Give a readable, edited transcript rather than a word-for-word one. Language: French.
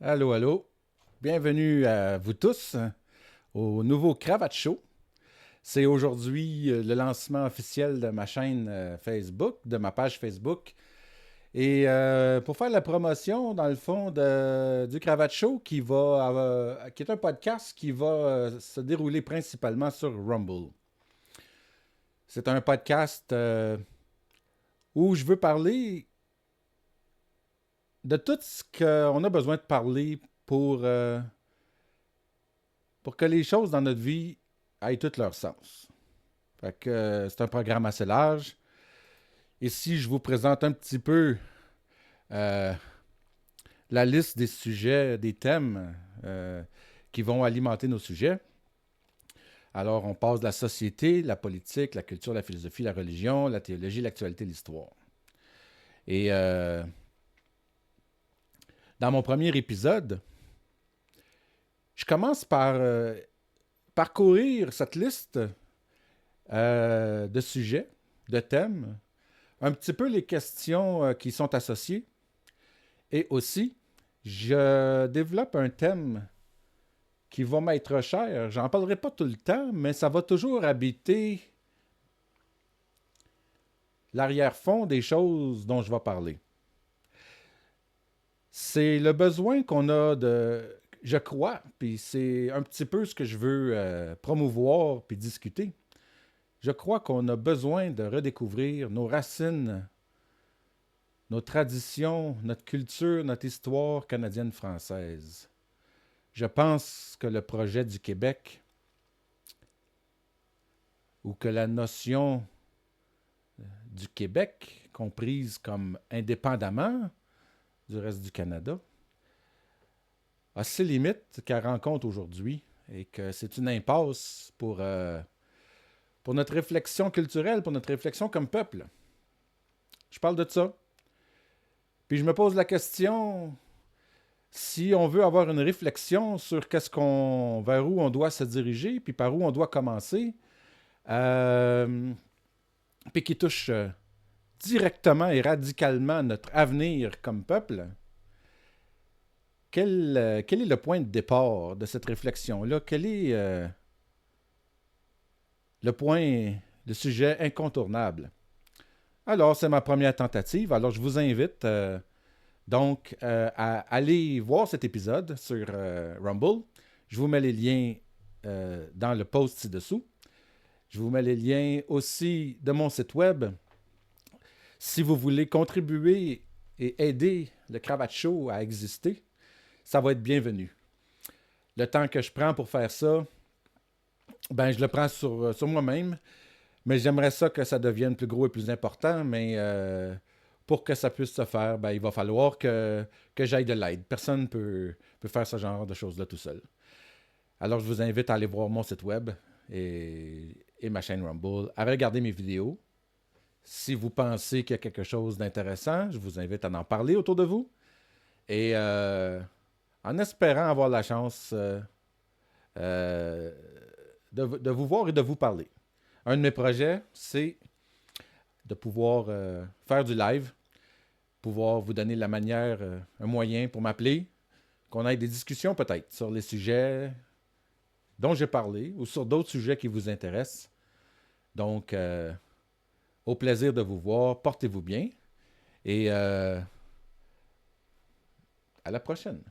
Allô, allô. Bienvenue à vous tous au nouveau Cravate Show. C'est aujourd'hui le lancement officiel de ma chaîne Facebook, de ma page Facebook. Et pour faire la promotion, dans le fond, du Cravate Show, qui est un podcast qui va se dérouler principalement sur Rumble. C'est un podcast où je veux parler de tout ce qu'on a besoin de parler pour que les choses dans notre vie aient tout leur sens. Fait que c'est un programme assez large. Ici, je vous présente un petit peu euh, la liste des sujets, des thèmes qui vont alimenter nos sujets. Alors, on passe de la société, la politique, la culture, la philosophie, la religion, la théologie, l'actualité, l'histoire. Et dans mon premier épisode, je commence par parcourir cette liste de sujets, de thèmes, un petit peu les questions qui sont associées. Et aussi, je développe un thème qui va m'être cher. J'en parlerai pas tout le temps, mais ça va toujours habiter l'arrière-fond des choses dont je vais parler. C'est le besoin qu'on a de... Je crois, puis c'est un petit peu ce que je veux promouvoir puis discuter. Je crois qu'on a besoin de redécouvrir nos racines, nos traditions, notre culture, notre histoire canadienne-française. Je pense que le projet du Québec, ou que la notion du Québec, comprise comme indépendamment du reste du Canada, a ses limites qu'elle rencontre aujourd'hui et que c'est une impasse pour notre réflexion culturelle, pour notre réflexion comme peuple. Je parle de ça. Puis je me pose la question, si on veut avoir une réflexion sur vers où on doit se diriger, puis par où on doit commencer, euh, puis qui touche directement et radicalement notre avenir comme peuple, quel est le point de départ de cette réflexion-là? Quel est le point, le sujet incontournable? Alors, c'est ma première tentative. Alors, je vous invite à aller voir cet épisode sur Rumble. Je vous mets les liens dans le post ci-dessous. Je vous mets les liens aussi de mon site web. Si vous voulez contribuer et aider le Cravate Show à exister, ça va être bienvenu. Le temps que je prends pour faire ça, ben je le prends sur moi-même, mais j'aimerais ça que ça devienne plus gros et plus important, mais pour que ça puisse se faire, ben, il va falloir que j'aille de l'aide. Personne ne peut faire ce genre de choses-là tout seul. Alors, je vous invite à aller voir mon site web et ma chaîne Rumble, à regarder mes vidéos. Si vous pensez qu'il y a quelque chose d'intéressant, je vous invite à en parler autour de vous. Et en espérant avoir la chance euh, de vous voir et de vous parler. Un de mes projets, c'est de pouvoir faire du live, pouvoir vous donner la manière, un moyen pour m'appeler, qu'on ait des discussions peut-être sur les sujets dont j'ai parlé ou sur d'autres sujets qui vous intéressent. Donc, au plaisir de vous voir, portez-vous bien et à la prochaine.